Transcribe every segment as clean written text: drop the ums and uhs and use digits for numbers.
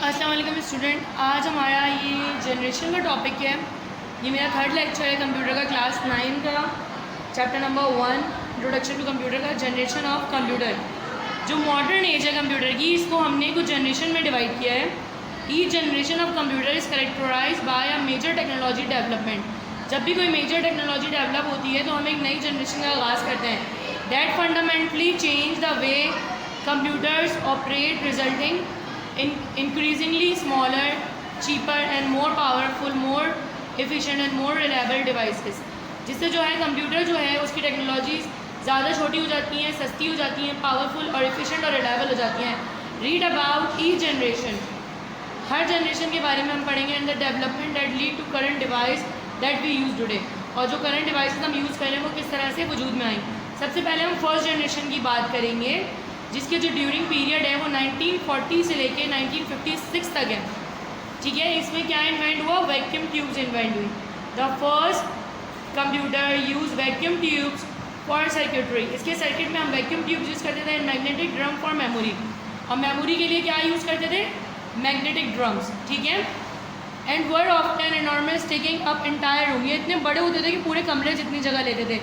अस्सलाम वालेकुम स्टूडेंट, आज हमारा ये जनरेशन का टॉपिक है। ये मेरा थर्ड लेक्चर है कंप्यूटर का, क्लास 9 का, chapter number 1 introduction to computer का, जनरेशन ऑफ कंप्यूटर। जो मॉडर्न एज है कंप्यूटर की, इसको हमने कुछ जनरेशन में डिवाइड किया है। Each generation of computer is characterize by a major technology development. जब भी कोई मेजर टेक्नोलॉजी डेवलप होती है तो हम एक नई जनरेशन का आगाज़ करते हैं। That fundamentally change the way computers operate, resulting in increasingly smaller, cheaper and more powerful, more efficient and more reliable devices। जिससे जो है कंप्यूटर जो है उसकी टेक्नोलॉजीज़ ज़्यादा छोटी हो जाती हैं, सस्ती हो जाती हैं, पावरफुल और एफिशिएंट और रिलायबल हो जाती हैं। रीड अबाउट ईच जनरेशन, हर जनरेशन के बारे में हम पढ़ेंगे। And the development that lead to current device that we use today, और जो करंट डिवाइसेस हम यूज़ कर रहे हैं वो किस तरह से वजूद में आई। सबसे पहले हम फर्स्ट जनरेशन की बात करेंगे, जिसके जो ड्यूरिंग पीरियड है वो 1940 से लेके 1956 तक है। ठीक है, इसमें क्या इन्वेंट हुआ? वैक्यूम ट्यूब्स इन्वेंट हुई। The first computer use vacuum tubes for circuitry. इसके सर्किट में हम वैक्यूम ट्यूब्स यूज़ करते थे। And magnetic drum for memory, और मेमोरी के लिए क्या यूज़ करते थे? Magnetic drums. ठीक है, and were often enormous taking up entire room. ये इतने बड़े होते थे कि पूरे कमरे जितनी जगह लेते थे।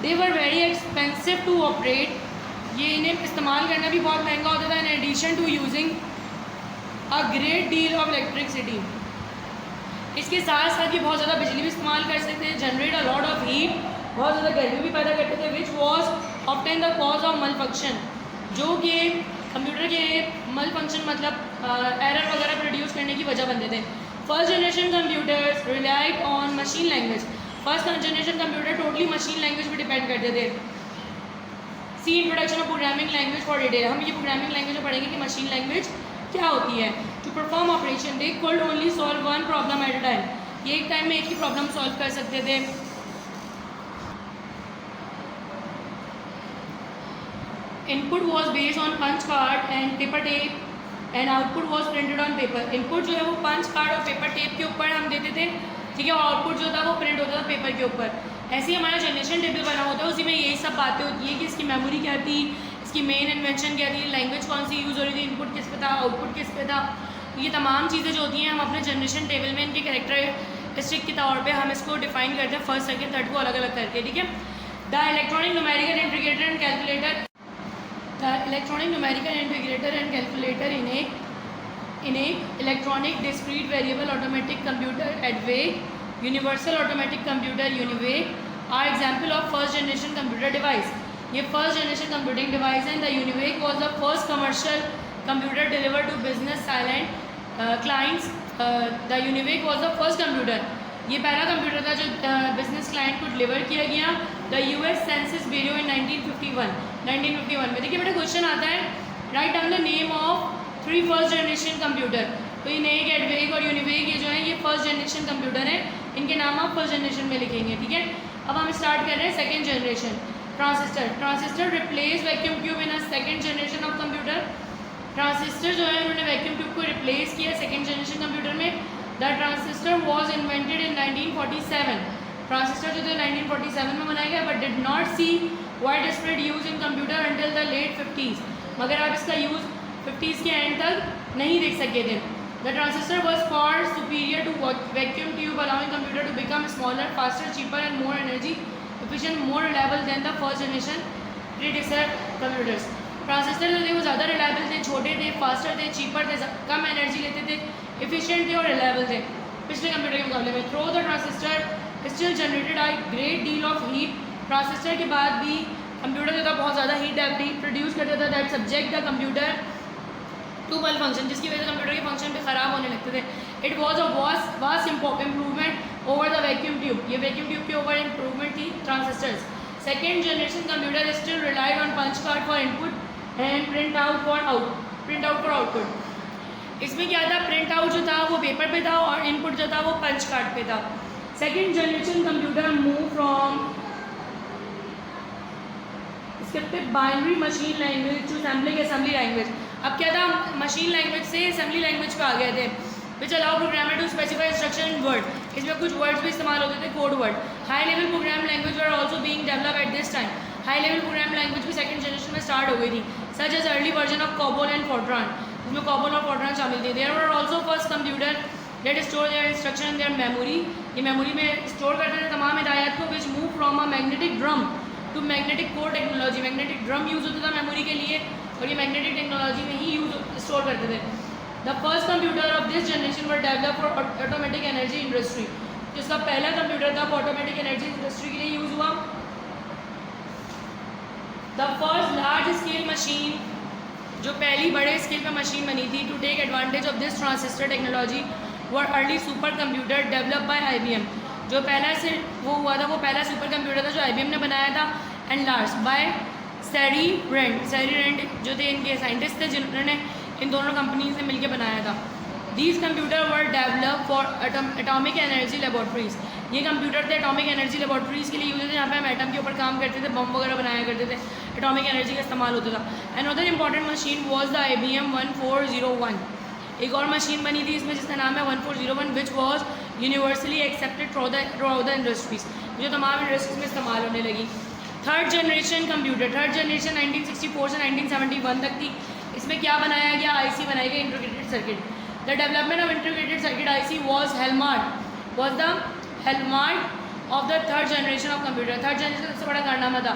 They were very expensive to operate, ये इन्हें इस्तेमाल करना भी बहुत महंगा होता था। In addition to using a great deal of electricity, इसके साथ साथ ये बहुत ज़्यादा बिजली भी इस्तेमाल कर सकते थे। Generate a lot of heat, बहुत ज़्यादा गर्मी भी पैदा करते थे। Which was obtain the cause of मल फंक्शन, जो कि कंप्यूटर के मल फंक्शन मतलब एरर वगैरह प्रोड्यूस करने की वजह बनते थे। First generation computers relied on machine language. First generation computer totally machine language पर डिपेंड करते थे। See introduction of programming language for detail, हम ये प्रोग्रामिंग लैंग्वेज में पढ़ेंगे कि मशीन लैंग्वेज क्या होती है। To perform operation they could only solve one problem at a time, ये एक टाइम में एक ही प्रॉब्लम सॉल्व कर सकते थे। Input was based on punch card and paper tape and output was printed on paper. Input जो है वो पंच कार्ड और पेपर टेप के ऊपर हम देते थे, ठीक है, और आउटपुट जो था वो प्रिंट होता था पेपर के ऊपर। ऐसे ही हमारा जनरेशन टेबल बना होता है, उसी में यही सब बातें होती हैं कि इसकी मेमोरी क्या थी, इसकी मेन इन्वेंशन क्या थी, लैंग्वेज कौन सी यूज़ हो रही थी, इनपुट किस पे था, आउटपुट किस पे था। ये तमाम चीज़ें जो होती हैं हम अपने जनरेशन टेबल में इनके कैरेक्टरिस्टिक के तौर पे हम इसको डिफाइन करते हैं, फर्स्ट सेकंड थर्ड को अलग अलग करके। ठीक है, the electronic numerical integrator and calculator, the electronic numerical integrator and calculator in a electronic discrete variable automatic computer EDVAC, universal automatic computer UNIVAC are example of first generation computer device. ये first generation computing device है। The UNIVAC was the first commercial computer deliver to business silent clients. The UNIVAC was the first computer, ये पहला computer था जो business client को deliver किया गया। The US census bureau इन 1951 में। देखिए बेटा क्वेश्चन आता है, write down the name of 3 first generation computer. तो ये नेक, एडवेक और यूनिवेक ये जो है ये फर्स्ट जनरेशन कंप्यूटर है, इनके नाम आप फर्स्ट जनरेशन में लिखेंगे। ठीक है, अब हम स्टार्ट कर रहे हैं second generation. Transistor replace vacuum tube in a second generation of computer. Transistor जो है उन्होंने वैक्यूम ट्यूब को रिप्लेस किया सेकंड जनरेशन कंप्यूटर में। The transistor was invented in 1947। Transistor जो थे 1947 में बनाया गया, but did not see widespread use in computer until the late 50s, मगर आप इसका यूज़ 50s के एंड तक नहीं देख सके थे। The transistor was far superior to vacuum tube, allowing computer to become smaller, faster, cheaper and more energy efficient, more reliable than the first generation predecessor computers। Transistor जो थे वो ज़्यादा रिलायबल थे, छोटे थे, फास्टर थे, चीपर थे, कम energy लेते थे, एफिशिएंट थे और रिलायबल थे पिछले कंप्यूटर के मुकाबले में। Through the transistor still generated a great deal of heat. Transistor के बाद भी कंप्यूटर जो था बहुत ज़्यादा हीट प्रोड्यूस करता था। That subject the computer to malfunction, जिसकी वजह से कंप्यूटर के फंक्शन पे ख़राब होने लगते थे। It was a vast improvement over the vacuum tube, ये वैक्यूम ट्यूब के ओवर इम्प्रूवमेंट थी transistors. Second generation computer still relied on punch card for input and print out for output. इसमें क्या था, प्रिंट आउट जो था वो paper पे था और इनपुट जो था वो पंच कार्ड पे था। Second generation computer move from scripted binary machine language to assembly language. अब क्या था, मशीन लैंग्वेज से असेंबली लैंग्वेज पे आ गए थे, which allow programmer to specify instruction in word. इसमें कुछ वर्ड्स भी इस्तेमाल होते थे, code word. High level program language were also being develop at this time. High level program language भी सेकंड जनरेशन में स्टार्ट हो गई थी, such as early version of COBOL and FORTRAN. इसमें कॉपर और फोर्ट्रॉन शामिल थे। There were also first computer that store their instruction in their memory, ये मेमोरी में स्टोर करते थे तमाम हिदायत को, which move from a magnetic drum to magnetic core technology. Magnetic drum use होता था मेमोरी के लिए और ये मैग्नेटिक टेक्नोलॉजी में ही स्टोर करते थे। The first computer of this generation were develop for automatic energy industry, जिसका पहला कंप्यूटर था वो ऑटोमेटिक एनर्जी इंडस्ट्री के लिए यूज़ हुआ। The first large scale machine, जो पहली बड़े स्केल पर मशीन बनी थी to take advantage of this transistor technology were early super computer develop by IBM। जो पहला से वो हुआ था वो पहला सुपर कंप्यूटर था जो IBM ने बनाया था, एंड लास्ट बाय सैरी रेंड जो थे इनके साइंटिस्ट थे जिन्होंने इन दोनों कंपनी से मिलकर बनाया था। These computer were develop for atomic energy laboratories, ये कंप्यूटर थे एटॉमिक एनर्जी लेबॉर्ट्रीज के लिए यूज होते, जहाँ पे हम एटम के ऊपर काम करते थे, बम वगैरह बनाया करते थे, एटॉमिक एनर्जी का इस्तेमाल होता था। Another important machine was the IBM 1401, एक और मशीन बनी थी इसमें जिसका नाम है 1401, which was universally accepted through the industries, जो तमाम इंडस्ट्रीज में इस्तेमाल होने लगी। Third generation computer, third generation 1964 से 1971 तक थी। इसमें क्या बनाया गया? IC बनाई गई, integrated circuit. The development of integrated circuit IC was the hallmark of the third generation of computer. Third generation सबसे बड़ा कारनामा था।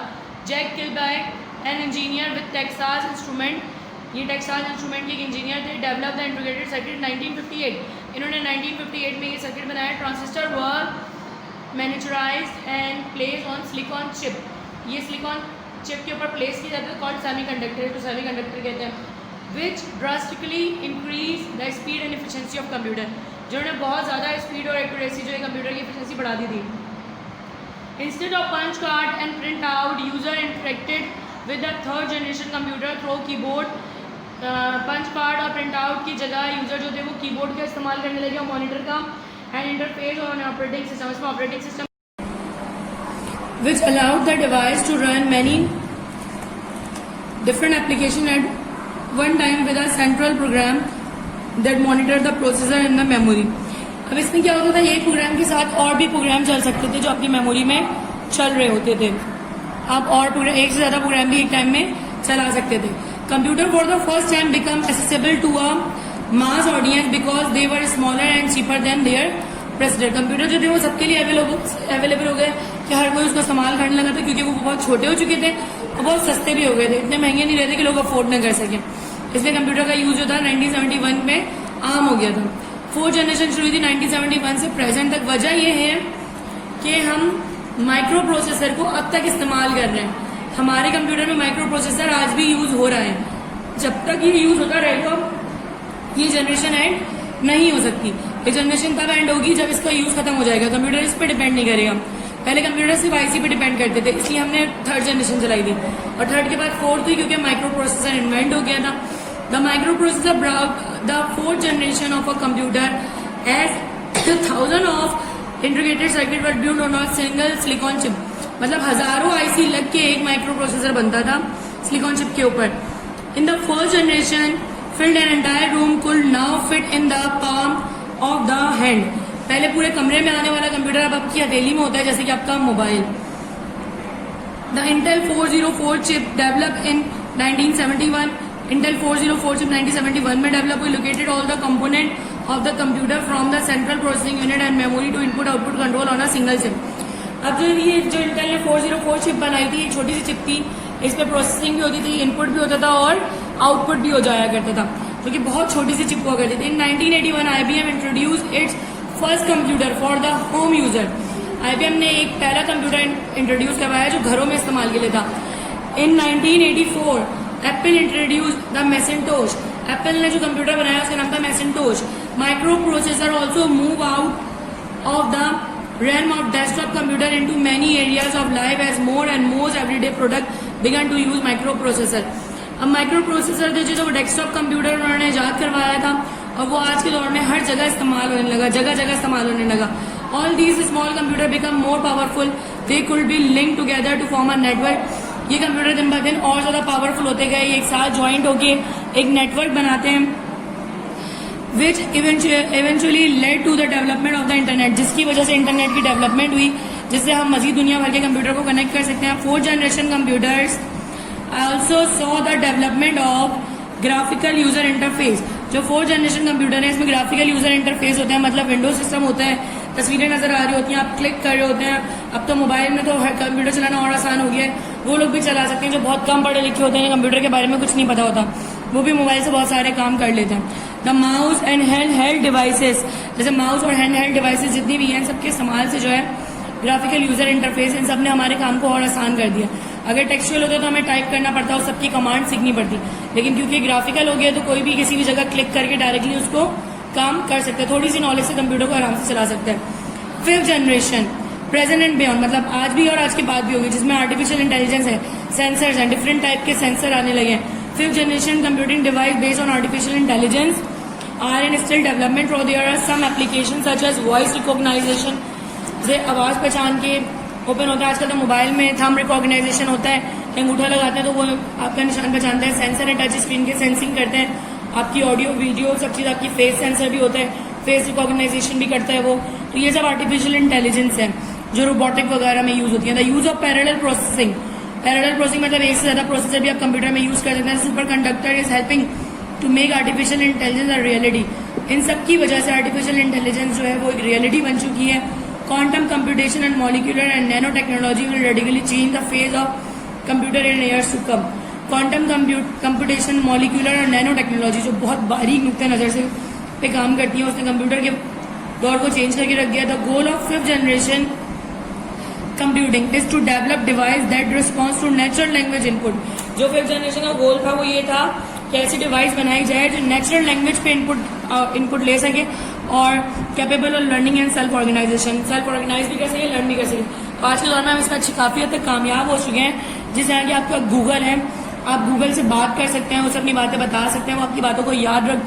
Jack Kilby an engineer with Texas Instrument, ये टेक्सास इंस्ट्रूमेंट के एक इंजीनियर थे, डेवलप द इंटीग्रेटेड सर्किट 1958, इन्होंने 1958 में ये सर्किट बनाया। Transistor were manufacturised and place on silicon chip, ये सिलिकॉन चिप के ऊपर प्लेस किया जाता है, कॉल्ड सेमीकंडक्टर, तो सेमीकंडक्टर कहते हैं। Which drastically increase the speed and efficiency of computer, जिन्होंने बहुत ज़्यादा स्पीड और एक्यूरेसी जो है कंप्यूटर की एफिशिएंसी बढ़ा दी थी। Instead of punch card and print out, user interacted with the third generation computer through keyboard. Punch card और प्रिंट आउट की जगह यूजर जो थे वो कीबोर्ड का इस्तेमाल करने लगे और मॉनिटर का, एंड इंटरफेस और ऑपरेटिंग सिस्टम, इसमें operating system which allowed the device to run many different applications at one time with a central program that monitored the processor in the memory। अब इसमें क्या होता था, एक प्रोग्राम के साथ और भी प्रोग्राम चल सकते थे जो आपकी मेमोरी में चल रहे होते थे। आप और प्रोग्राम, एक से ज़्यादा प्रोग्राम भी एक टाइम में चला सकते थे। Computer for the first time become accessible to a mass audience because they were smaller and cheaper than their president. Computer जो थे वो सबके लिए अवेलेबल हो गए कि हर कोई उसको इस्तेमाल करने लगा था, क्योंकि वो बहुत छोटे हो चुके थे और बहुत सस्ते भी हो गए थे, इतने महंगे नहीं रहते कि लोग अफोर्ड न कर सकें। इसलिए कंप्यूटर का यूज जो था 1971 में आम हो गया था। फोर्थ जनरेशन शुरू हुई थी 1971 से प्रेजेंट तक। वजह यह है कि हम माइक्रो प्रोसेसर को अब तक इस्तेमाल कर रहे हैं। हमारे कंप्यूटर में माइक्रो प्रोसेसर आज भी यूज हो रहा है। जब तक ये यूज होता रहेगा ये जनरेशन एंड नहीं हो सकती। ये जनरेशन तब एंड होगी जब इसका यूज खत्म हो जाएगा। कंप्यूटर इस पर डिपेंड नहीं करेगा। पहले कंप्यूटर सिर्फ IC पे डिपेंड करते थे, इसलिए हमने थर्ड जनरेशन चलाई थी, और थर्ड के बाद फोर्थ हुई क्योंकि माइक्रो प्रोसेसर इन्वेंट हो गया था। The micro processor the fourth generation of a computer as thousand of integrated circuit were build on a single silicon chip, मतलब हजारों IC लग के एक माइक्रो प्रोसेसर बनता था सिलिकॉन चिप के ऊपर। In the first generation filled an entire room could now fit in the palm of the hand। पहले पूरे कमरे में आने वाला कंप्यूटर अब आपकी हथेली में होता है, जैसे कि आपका mobile. The Intel 404 chip developed in 1971, Intel 404 chip 1971 में डेवलप हुई। Located all the component of the computer from the central processing unit and memory to input output control on a single chip. अब जो Intel ने 404 chip बनाई थी, एक छोटी सी chip थी, इस पर प्रोसेसिंग भी होती थी, इनपुट भी होता था और आउटपुट भी हो जाया करता था, जो कि बहुत छोटी सी चिप हुआ करती थी। इन 1981 IBM introduce it's first computer for the home user. IBM ने एक पहला कंप्यूटर इंट्रोड्यूस करवाया जो घरों में इस्तेमाल के लिए था। इन 1984 Apple introduce the Macintosh. Apple ने जो कंप्यूटर बनाया उसका नाम था Macintosh. Micro processor also move out of the realm of desktop computer into many areas of life as more and more everyday product began to use microprocessor। अब micro processor थे जो desktop computer उन्होंने ईजाद करवाया था और वो आज के दौर में हर जगह इस्तेमाल होने लगा, जगह जगह इस्तेमाल होने लगा। All these small computer become more powerful, they could be link together to form a network. ये कंप्यूटर दिन ब दिन और ज्यादा पावरफुल होते गए, एक साथ ज्वाइंट होके एक नेटवर्क बनाते हैं, which eventually led to the development of the internet, जिसकी वजह से इंटरनेट की डेवलपमेंट हुई, जिससे हम मजीद दुनिया भर के कंप्यूटर को कनेक्ट कर सकते हैं। Fourth generation computers also saw the development of graphical user interface। जो 4th जनरेशन कंप्यूटर है इसमें ग्राफिकल यूजर इंटरफेस होता है, मतलब विंडो सिस्टम होता है, तस्वीरें नजर आ रही होती हैं, आप क्लिक कर रहे होते हैं। अब तो मोबाइल में तो हर कंप्यूटर चलाना और आसान हो गया है, वो लोग भी चला सकते हैं जो बहुत कम पढ़े लिखे होते हैं, कंप्यूटर के बारे में कुछ नहीं पता होता, वो भी मोबाइल से बहुत सारे काम कर लेते हैं। The mouse and hand held devices, जैसे माउस और हैंड हेल्ड डिवाइसेस जितनी भी हैं सबके इस्तेमाल से जो है ग्राफिकल यूजर इंटरफेस, इन सब ने हमारे काम को और आसान कर दिया। अगर टेक्सचुअल होता तो हमें टाइप करना पड़ता और सबकी कमांड सीखनी पड़ती, लेकिन क्योंकि ग्राफिकल हो गया तो कोई भी किसी भी जगह क्लिक करके डायरेक्टली उसको काम कर सकते हैं, थोड़ी सी नॉलेज से कंप्यूटर को आराम से चला सकते हैं। 5th generation present and beyond, मतलब आज भी और आज के बाद भी होगी, जिसमें आर्टिफिशियल इंटेलिजेंस है, सेंसर्स हैं, डिफरेंट टाइप के सेंसर आने लगे हैं। 5th generation computing device based on artificial intelligence are in still development और there are some application such as voice recognization, जैसे आवाज पहचान के ओपन होता है आजकल तो मोबाइल में, थंब रिकॉग्नाइजेशन होता है, अंगूठा लगाते हैं तो वो आपका निशान पहचानता है, सेंसर है टच स्क्रीन के, सेंसिंग करते हैं आपकी ऑडियो वीडियो सब चीज़, आपकी फेस सेंसर भी होता है, फेस रिकॉग्नाइजेशन भी करता है वो। तो ये सब आर्टिफिशियल इंटेलिजेंस है जो रोबोटिक वगैरह में यूज होती है। The use of parallel processing, parallel processing मतलब एक से ज्यादा प्रोसेसर भी आप कंप्यूटर में यूज कर सकते हैं। Super conductor is helping to make artificial intelligence a reality, इन सब की वजह से आर्टिफिशियल इंटेलिजेंस जो है वो एक रियलिटी बन चुकी है। Quantum computation and molecular and nano technology will radically change the phase of computer in years to come. Quantum computation, molecular और नैनो टेक्नोलॉजी जो बहुत बारीक नुक्ते नजर से पे काम करती है, उसने कंप्यूटर के दौर को चेंज करके रख दिया। The goal of 5th generation computing is to develop device that response to natural language input. जो 5th जनरेशन का गोल था वो ये था कि ऐसी डिवाइस बनाई जाए जो नेचुरल लैंग्वेज पे इनपुट ले सके और capable of learning and self organization, self organize भी कर सके, लर्न भी कर सके। तो आज के दौर में हम इसका काफी हद तक कामयाब हो चुके हैं। जिस तरह की आपका गूगल है, आप गूगल से बात कर सकते हैं, उसे अपनी बातें बता सकते हैं, वो आपकी बातों को याद रख